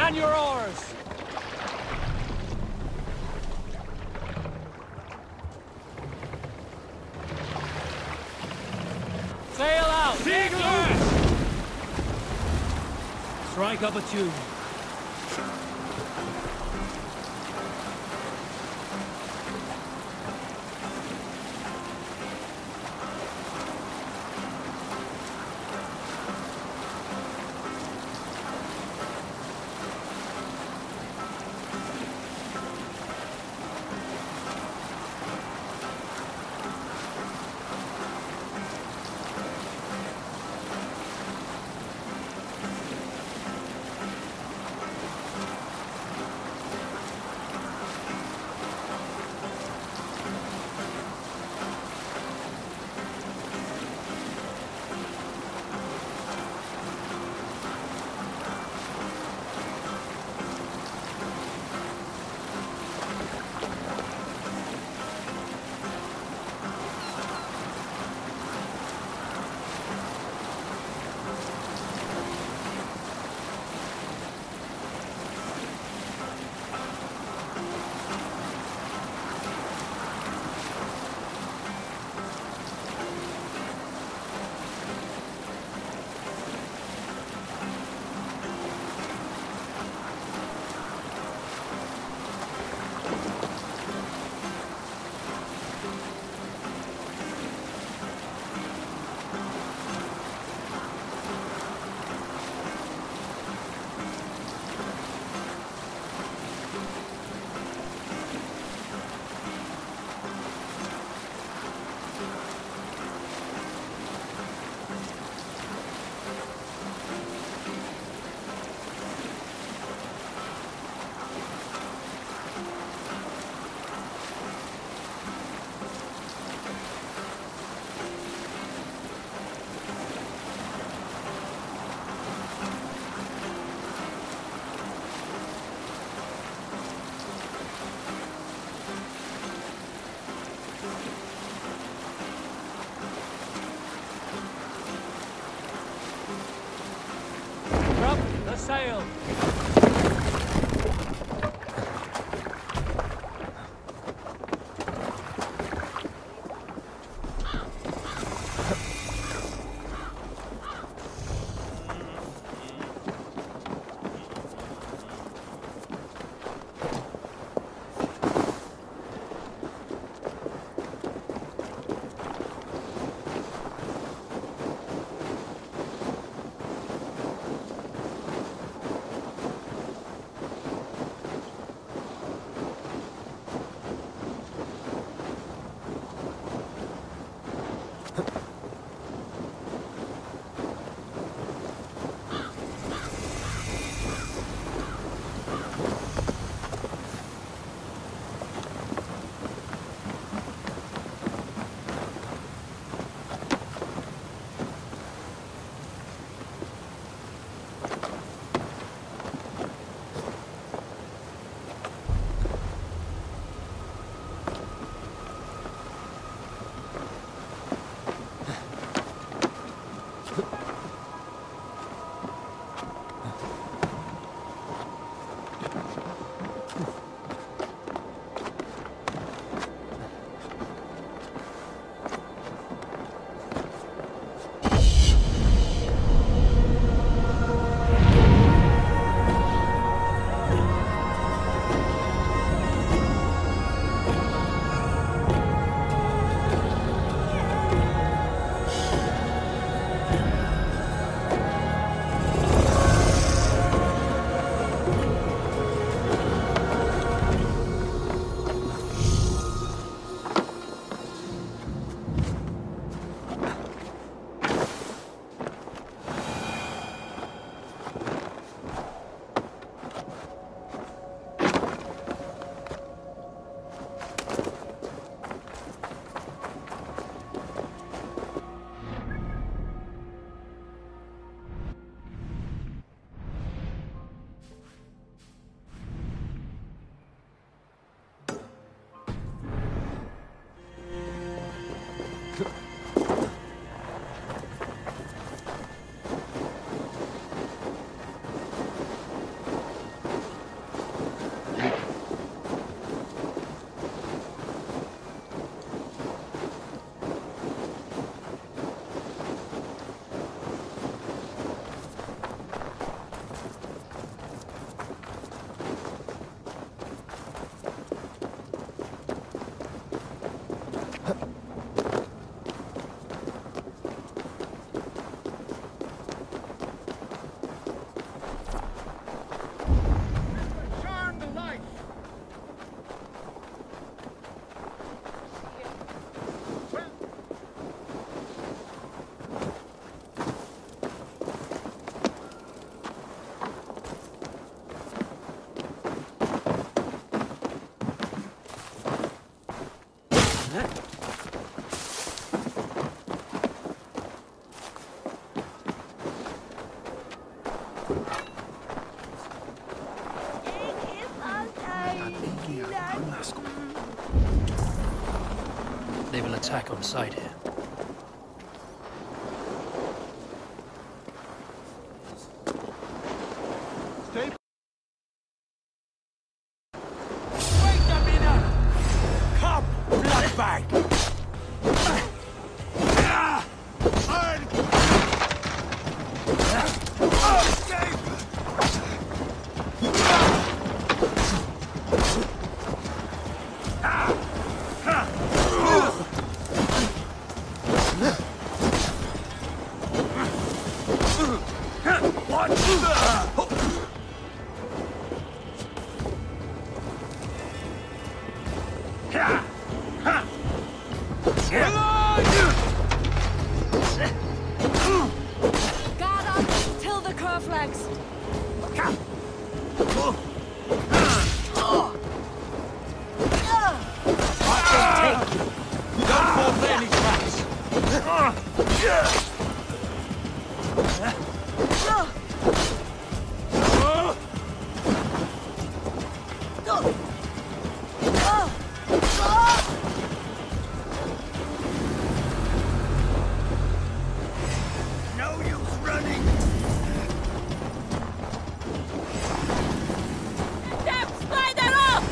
Man your oars! Sail out! Seaglers! Strike up a tune. Sail! They will attack on sight here. Stay. Wait a minute! Come, bloodbag! Guard up till the curve flags. Don't fall for any traps! No use running. Damn spider off!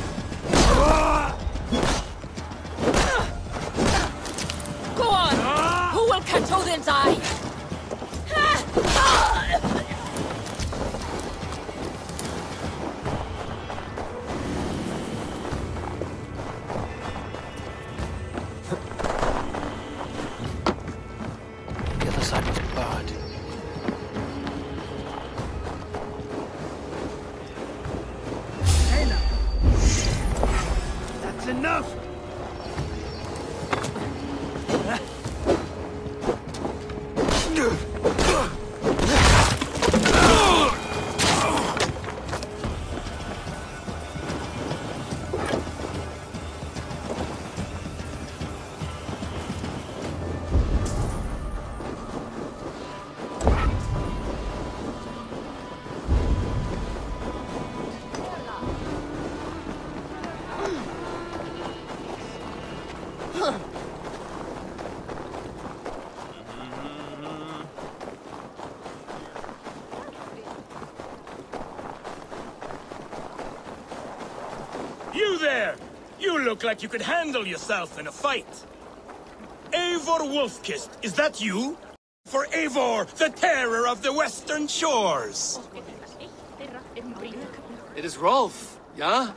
Go on! Who will catch Odin's eye? The other side was barred. Hey now. That's enough. You there! You look like you could handle yourself in a fight. Eivor Wolfkist, is that you? For Eivor, the terror of the western shores! It is Rolf, yeah?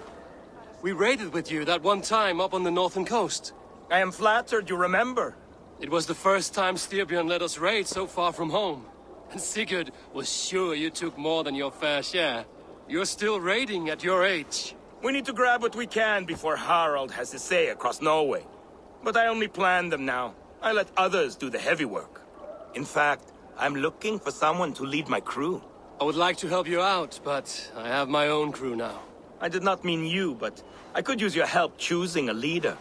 We raided with you that one time up on the northern coast. I am flattered you remember. It was the first time Styrbjörn let us raid so far from home. And Sigurd was sure you took more than your fair share. You're still raiding at your age. We need to grab what we can before Harald has his say across Norway. But I only plan them now. I let others do the heavy work. In fact, I'm looking for someone to lead my crew. I would like to help you out, but I have my own crew now. I did not mean you, but I could use your help choosing a leader.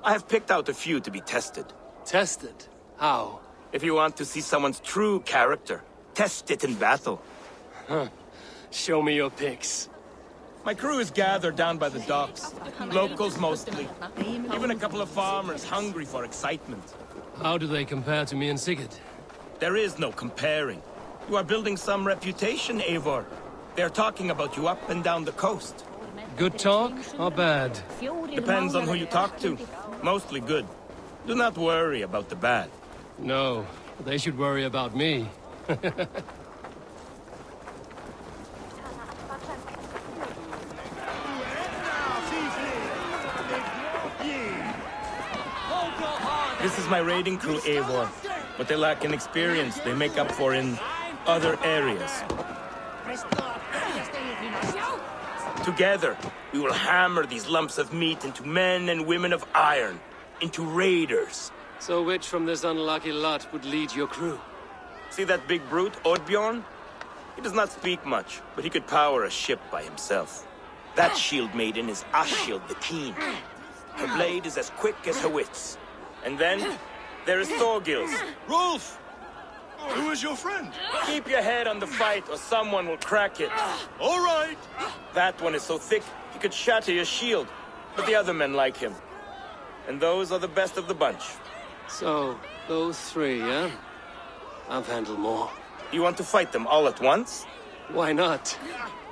I have picked out a few to be tested. Tested? How? If you want to see someone's true character, test it in battle. Show me your pics. My crew is gathered down by the docks. Locals mostly. Even a couple of farmers hungry for excitement. How do they compare to me and Sigurd? There is no comparing. You are building some reputation, Eivor. They're talking about you up and down the coast. Good talk or bad? Depends on who you talk to. Mostly good. Do not worry about the bad. No, they should worry about me. This is my raiding crew, Eivor. What they lack in experience, they make up for in other areas. Together, we will hammer these lumps of meat into men and women of iron, into raiders. So which from this unlucky lot would lead your crew? See that big brute, Oddbjorn? He does not speak much, but he could power a ship by himself. That shield maiden is Ashild the Keen. Her blade is as quick as her wits. And then, there is Thorgils. Rolf! Who is your friend? Keep your head on the fight or someone will crack it. All right. That one is so thick, he could shatter your shield. But the other men like him. And those are the best of the bunch. So, those three, yeah? I've handled more. You want to fight them all at once? Why not?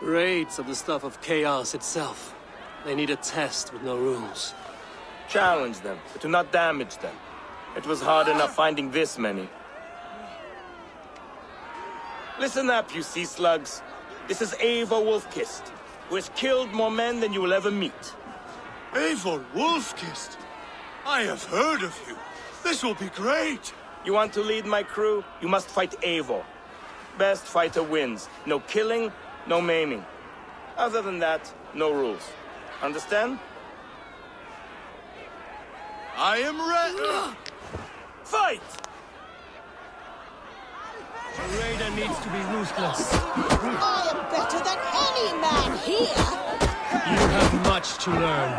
Raids are the stuff of chaos itself. They need a test with no rules. Challenge them, but do not damage them. It was hard enough finding this many. Listen up, you sea slugs. This is Eivor Wolf-Kissed, who has killed more men than you will ever meet. Eivor Wolf-Kissed. I have heard of you. This will be great. You want to lead my crew? You must fight Eivor. Best fighter wins. No killing, no maiming. Other than that, no rules. Understand? I am ready. Fight! The raider needs to be ruthless. I am better than any man here! You have much to learn.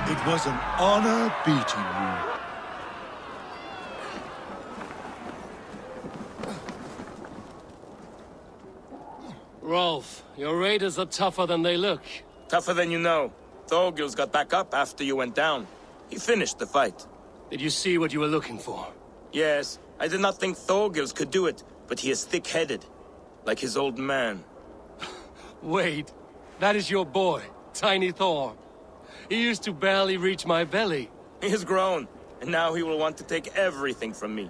It was an honor beating you. Rolf, your raiders are tougher than they look. Tougher than you know. Thorgils got back up after you went down. He finished the fight. Did you see what you were looking for? Yes, I did not think Thorgils could do it, but he is thick-headed. Like his old man. Wait, that is your boy, Tiny Thor. He used to barely reach my belly. He has grown, and now he will want to take everything from me.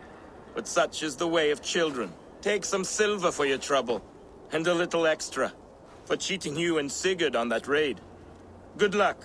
But such is the way of children. Take some silver for your trouble, and a little extra, for cheating you and Sigurd on that raid. Good luck.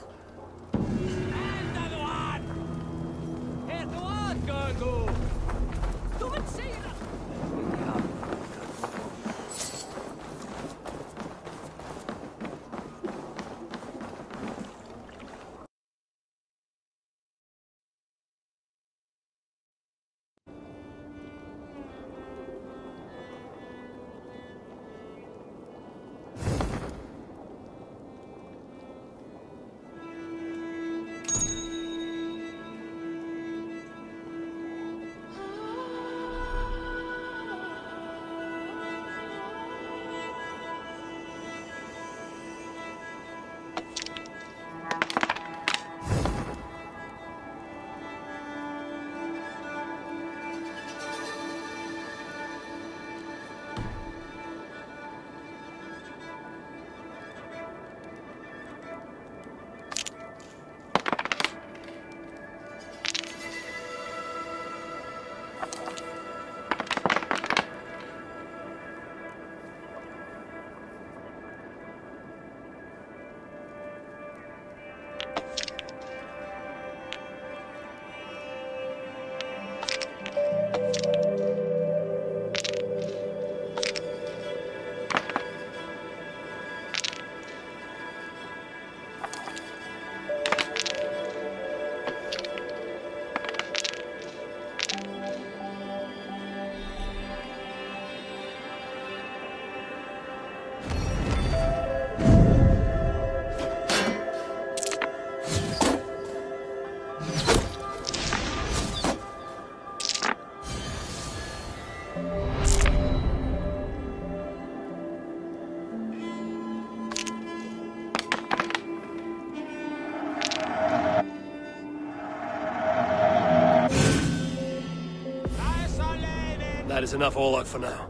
That is enough Orlok for now.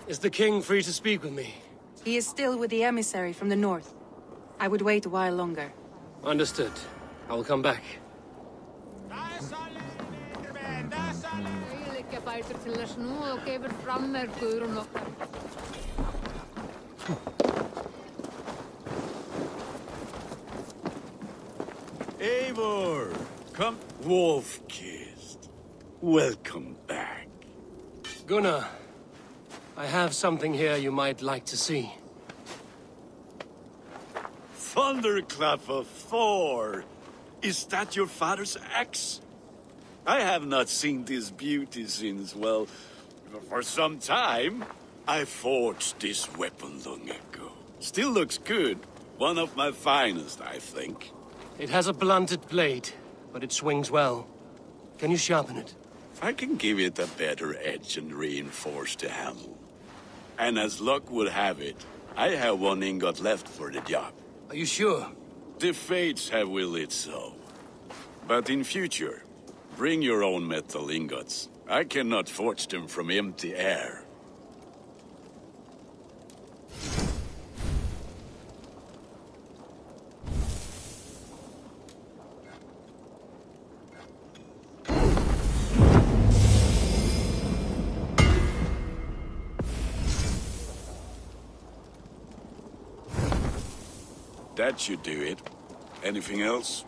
Is the king free to speak with me? He is still with the emissary from the north. I would wait a while longer. Understood. I will come back. Eivor! Come, Wolf-Kissed. Welcome back. Gunnar, I have something here you might like to see. Thunderclap of Thor! Is that your father's axe? I have not seen this beauty since, well, for some time. I forged this weapon long ago. Still looks good. One of my finest, I think. It has a blunted blade, but it swings well. Can you sharpen it? I can give it a better edge and reinforce the handle. And as luck would have it, I have one ingot left for the job. Are you sure? The fates have willed it so. But in future, bring your own metal ingots. I cannot forge them from empty air. That should do it. Anything else?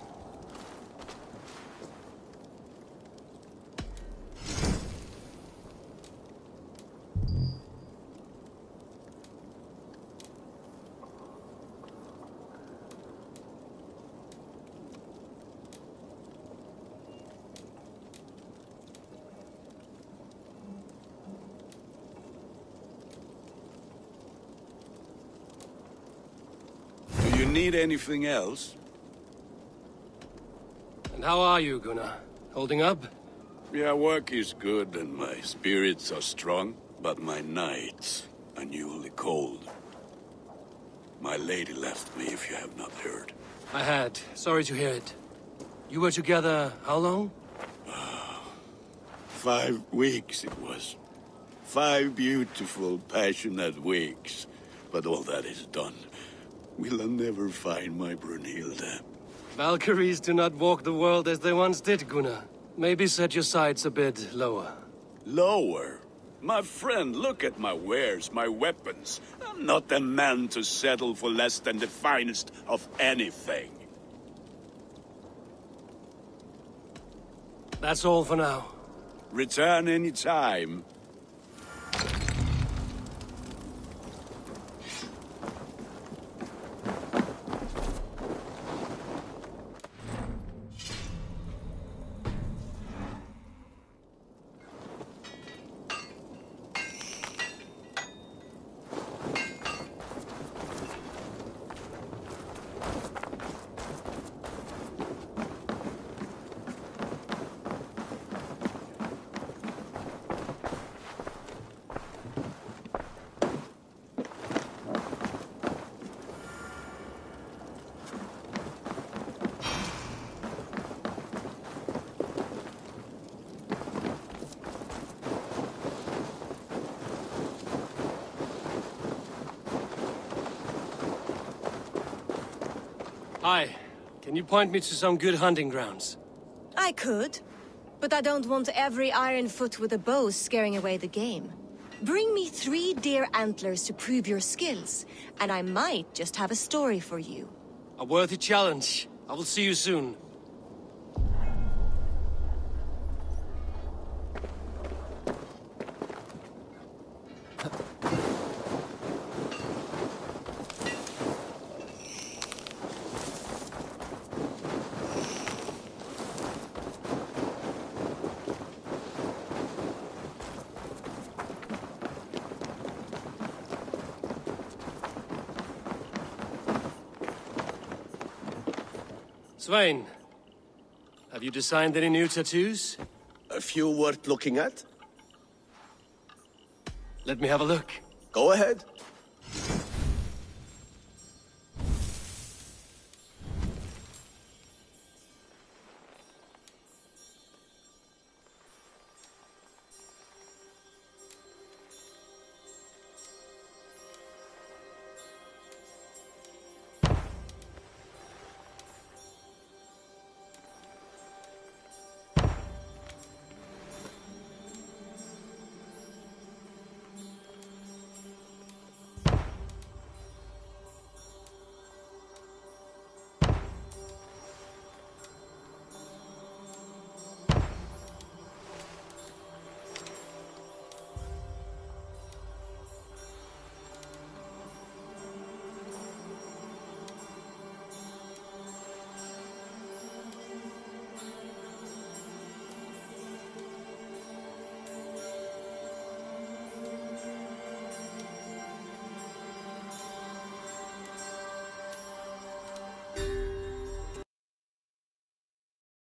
Do you need anything else? And how are you, Gunnar? Holding up? Yeah, work is good and my spirits are strong, but my nights are newly cold. My lady left me, if you have not heard. I had. Sorry to hear it. You were together how long? 5 weeks it was. 5 beautiful, passionate weeks. But all that is done. Will I never find my Brunhilde? Valkyries do not walk the world as they once did, Gunnar. Maybe set your sights a bit lower. Lower? My friend, look at my wares, my weapons. I'm not a man to settle for less than the finest of anything. That's all for now. Return any time. Hi. Can you point me to some good hunting grounds? I could, but I don't want every iron foot with a bow scaring away the game. Bring me 3 deer antlers to prove your skills, and I might just have a story for you. A worthy challenge. I will see you soon. Svein, have you designed any new tattoos? A few worth looking at? Let me have a look. Go ahead.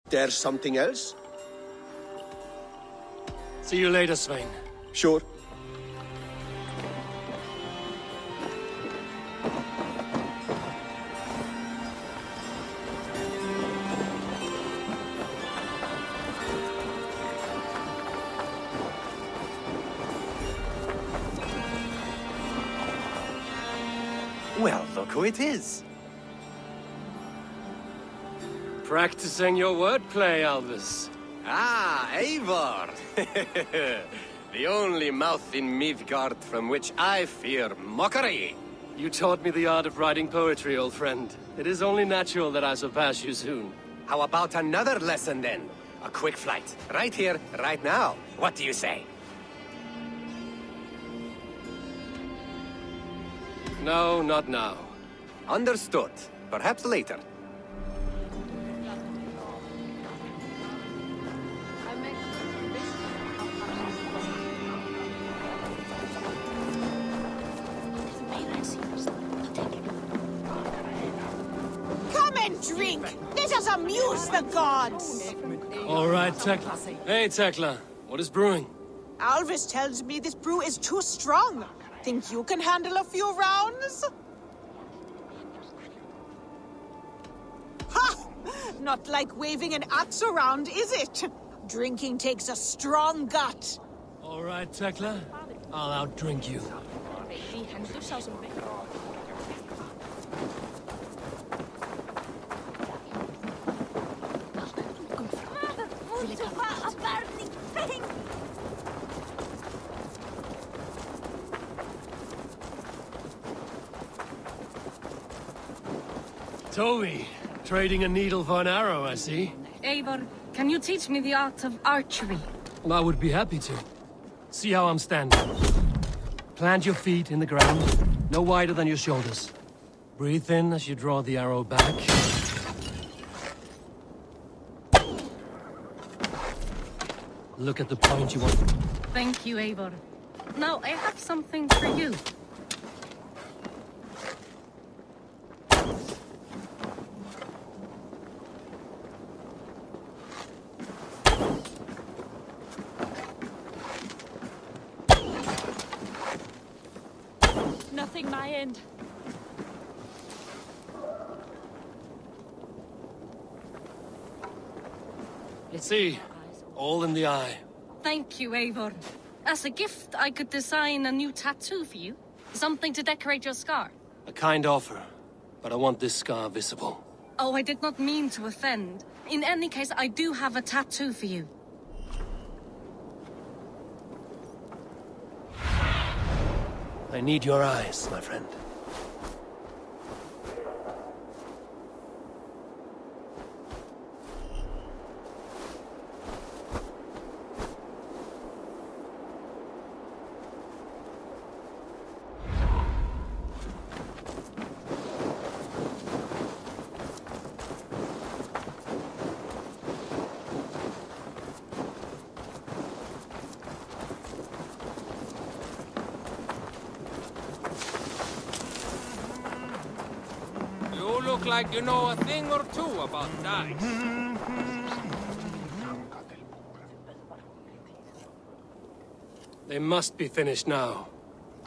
There's something else? See you later, Svein. Sure. Well, look who it is. Practicing your wordplay, Alvis. Ah, Eivor! The only mouth in Midgard from which I fear mockery. You taught me the art of writing poetry, old friend. It is only natural that I surpass you soon. How about another lesson then? A quick flight. Right here, right now. What do you say? No, not now. Understood. Perhaps later. Come and drink! Let us amuse the gods! All right, Tekla. Hey, Tekla. What is brewing? Alvis tells me this brew is too strong. Think you can handle a few rounds? Ha! Not like waving an axe around, is it? Drinking takes a strong gut. All right, Tekla. I'll outdrink you. Toby, trading a needle for an arrow, I see. Eivor, can you teach me the art of archery? Well, I would be happy to. See how I'm standing. Plant your feet in the ground, no wider than your shoulders. Breathe in as you draw the arrow back. Look at the point you want. Thank you, Eivor. Now, I have something for you. Nothing my end. Let's see. All in the eye. Thank you, Eivor. As a gift, I could design a new tattoo for you. Something to decorate your scar. A kind offer, but I want this scar visible. Oh, I did not mean to offend. In any case, I do have a tattoo for you. I need your eyes, my friend. You look like you know a thing or two about dice. They must be finished now.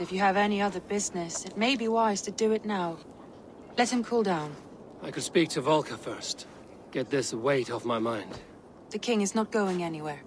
If you have any other business, it may be wise to do it now. Let him cool down. I could speak to Volka first. Get this weight off my mind. The king is not going anywhere.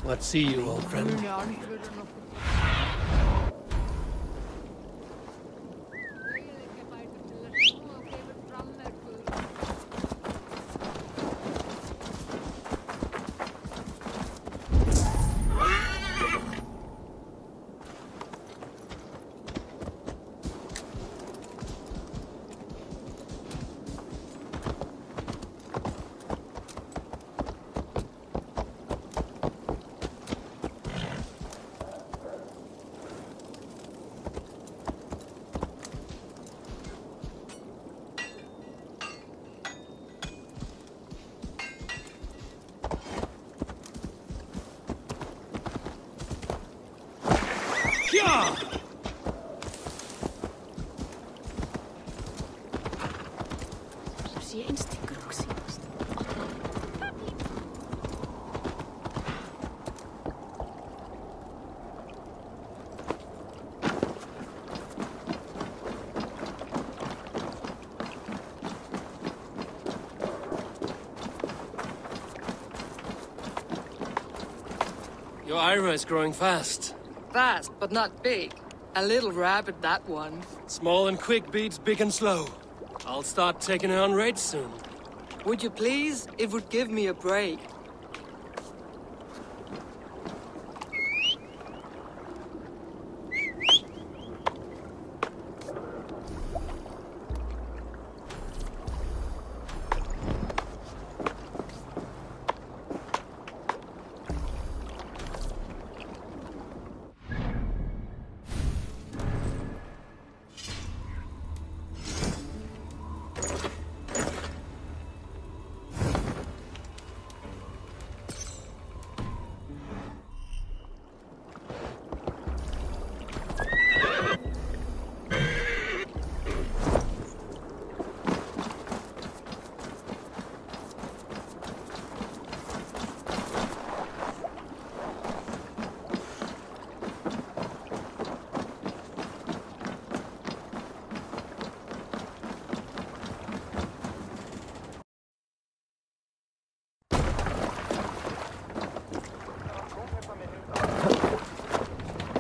Let's see you, old friend. Your Ira is growing fast. Fast, but not big. A little rabbit, that one. Small and quick beats big and slow. I'll start taking her on raids soon. Would you please? It would give me a break.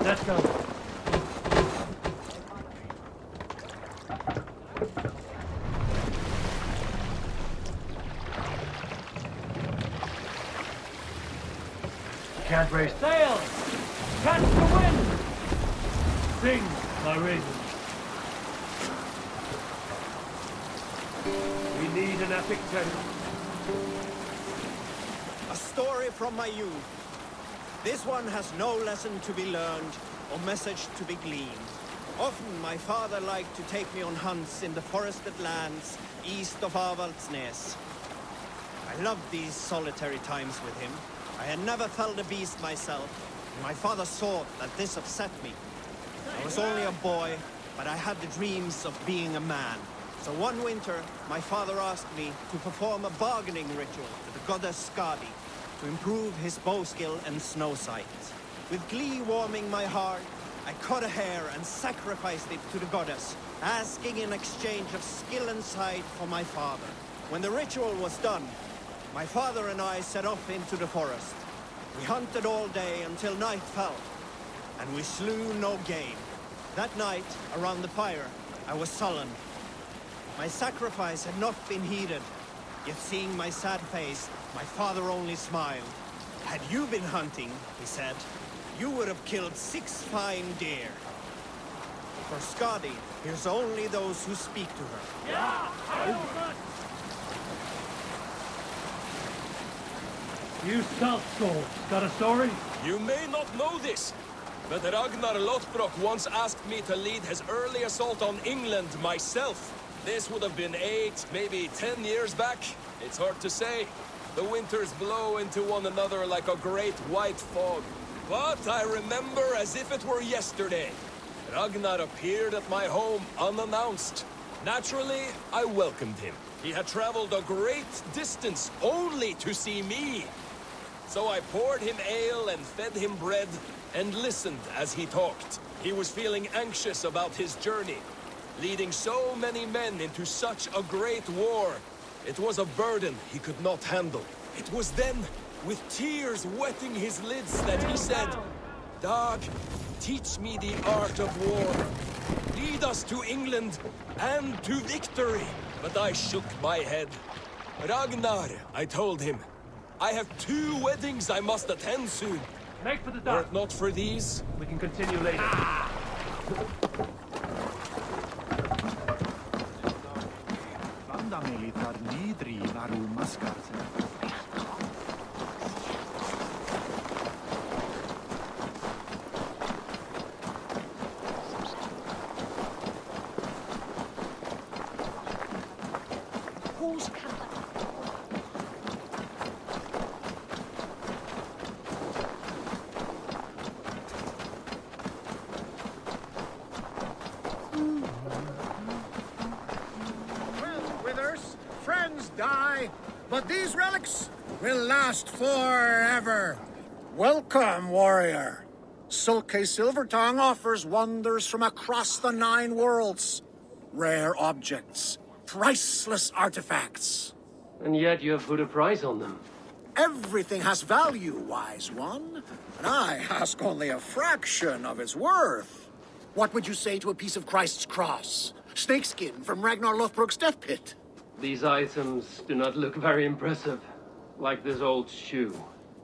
Let's go. Can't raise sail! Catch the wind! Sing, my raven. We need an epic tale. A story from my youth. This one has no lesson to be learned or message to be gleaned. Often my father liked to take me on hunts in the forested lands east of Avaldsnes. I loved these solitary times with him. I had never felled a beast myself, and my father saw that this upset me. I was only a boy, but I had the dreams of being a man. So one winter, my father asked me to perform a bargaining ritual to the goddess Skadi, to improve his bow skill and snow sight. With glee warming my heart, I cut a hare and sacrificed it to the goddess, asking in exchange of skill and sight for my father. When the ritual was done, my father and I set off into the forest. We hunted all day until night fell, and we slew no game. That night, around the fire, I was sullen. My sacrifice had not been heeded, yet seeing my sad face, my father only smiled. Had you been hunting, he said, you would have killed 6 fine deer. For Skadi hears only those who speak to her. You South Skulls, got a story? You may not know this, but Ragnar Lothbrok once asked me to lead his early assault on England myself. This would have been 8, maybe 10 years back. It's hard to say. The winters blow into one another like a great white fog. But I remember as if it were yesterday. Ragnar appeared at my home unannounced. Naturally, I welcomed him. He had traveled a great distance only to see me. So I poured him ale and fed him bread and listened as he talked. He was feeling anxious about his journey. Leading so many men into such a great war. It was a burden he could not handle. It was then with tears wetting his lids, that he said, "Dag, teach me the art of war. Lead us to England and to victory." But I shook my head. "Ragnar," I told him, "I have 2 weddings I must attend soon. Make for the Were dock. it not for these, We can continue later. Who's coming? Well, Withers, friends die, but these relics will last forever. Welcome, warrior. Sulke Silvertongue offers wonders from across the 9 worlds. Rare objects, priceless artifacts. And yet you have put a price on them. Everything has value, wise one. And I ask only a fraction of its worth. What would you say to a piece of Christ's cross? Snakeskin from Ragnar Lothbrok's death pit? These items do not look very impressive. Like this old shoe.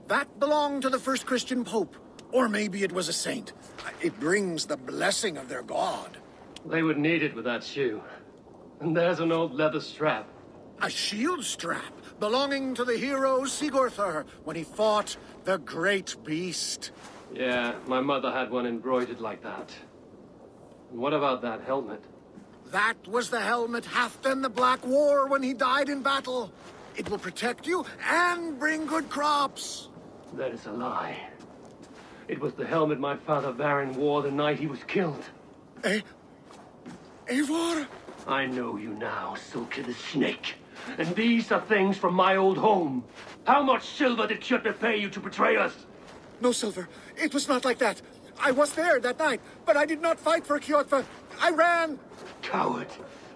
That belonged to the first Christian pope. Or maybe it was a saint. It brings the blessing of their god. They would need it with that shoe. And there's an old leather strap. A shield strap belonging to the hero Sigurður when he fought the great beast. Yeah, my mother had one embroidered like that. And what about that helmet? That was the helmet Halfdan the Black wore when he died in battle. It will protect you and bring good crops. That is a lie. It was the helmet my father Varin wore the night he was killed. Eivor? I know you now, Sulke the Snake. And these are things from my old home. How much silver did Kjotve pay you to betray us? No silver. It was not like that. I was there that night, but I did not fight for Kjotve. I ran. Coward.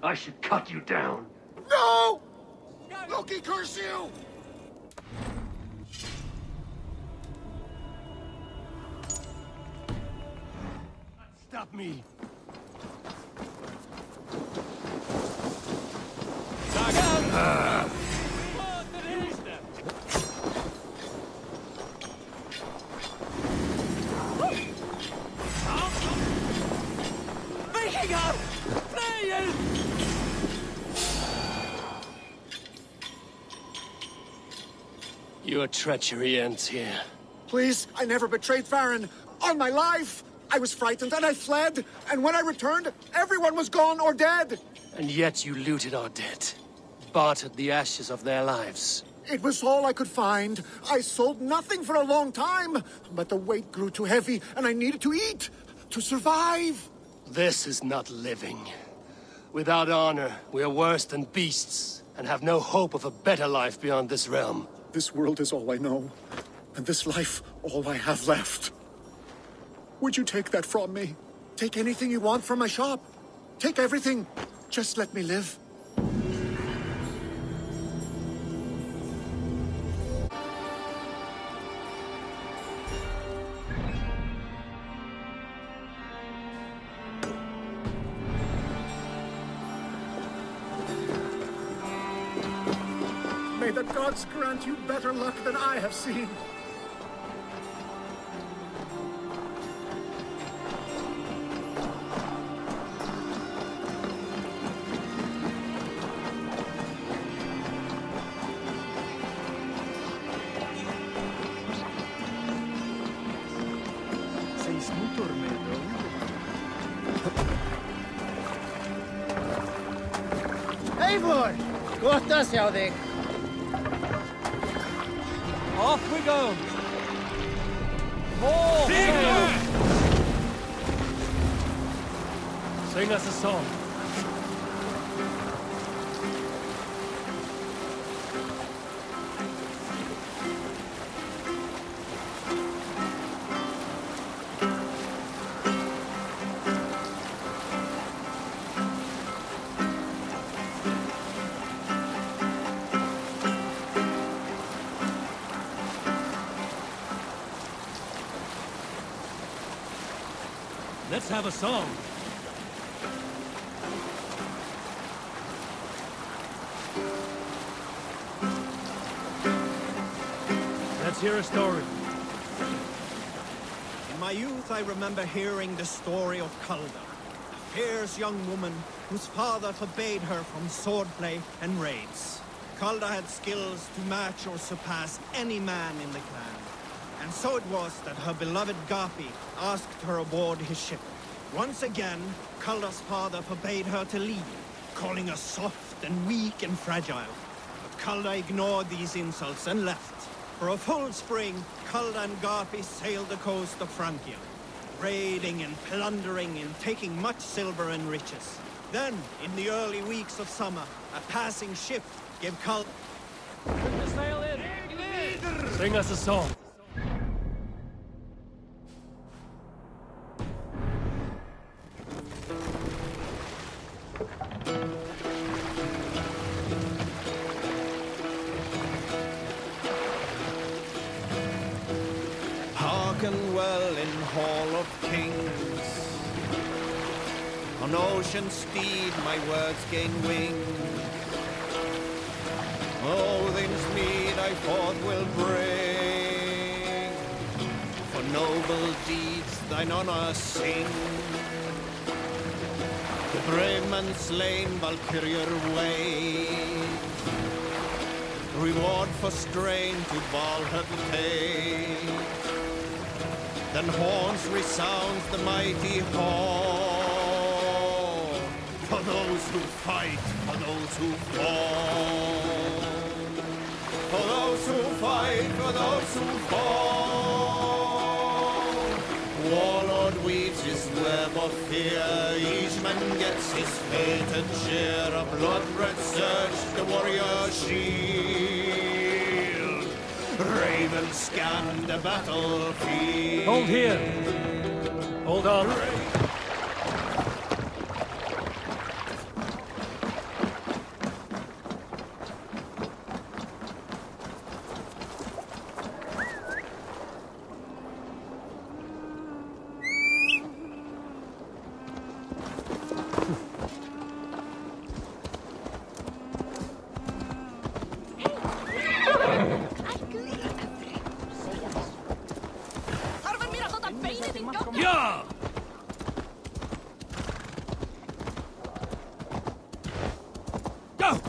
I should cut you down. No! Loki, curse you! stop me. Vikingar! Flying! Your treachery ends here. Please, I never betrayed Farron. On my life! I was frightened and I fled, and when I returned, everyone was gone or dead. And yet you looted our dead. Bartered the ashes of their lives. It was all I could find. I sold nothing for a long time, but the weight grew too heavy and I needed to eat, to survive. This is not living. Without honor, we are worse than beasts, and have no hope of a better life beyond this realm. This world is all I know, and this life all I have left. Would you take that from me? Take anything you want from my shop. Take everything. Just let me live. May the gods grant you better luck than I have seen. Eivor! Gott að sjá þig! Off we go! More sail! Sing us a song. Let's have a song. Let's hear a story. In my youth, I remember hearing the story of Calda, a fierce young woman whose father forbade her from swordplay and raids. Calda had skills to match or surpass any man in the clan. And so it was that her beloved Gapi asked her aboard his ship. Once again, Calda's father forbade her to leave, calling her soft and weak and fragile. But Calda ignored these insults and left. For a full spring, Calda and Gapi sailed the coast of Francia, raiding and plundering and taking much silver and riches. Then, in the early weeks of summer, a passing ship gave Calda... Bring the sail in! Sing us a song. Hearken well in Hall of Kings. On ocean steed my words gain wing. Odin's mead I forth will bring. For noble deeds thine honor sing. The brave man slain Valkyrier wait. Reward for strain to Valhalla pay. Then horns resounds the mighty horn. For those who fight, for those who fall. For those who fight, for those who fall. Warlord weaves his web of fear. Each man gets his fated share. A blood-red surge, the warrior shield. Ravens scan the battlefield. Hold here. Hold on. Yeah! Go!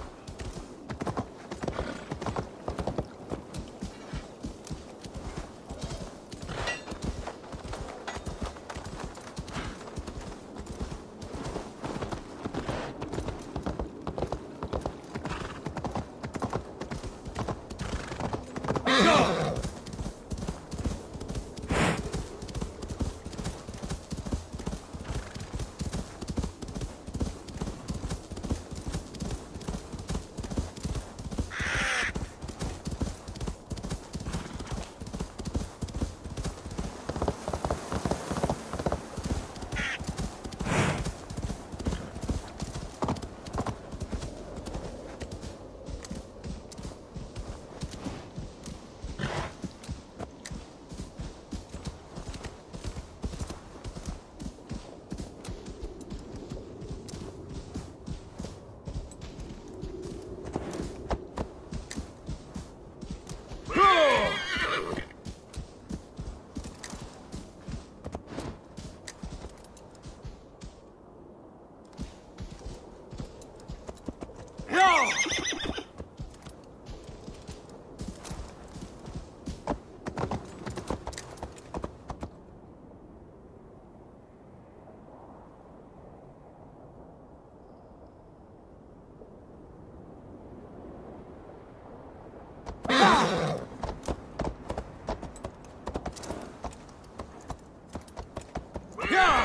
Yeah!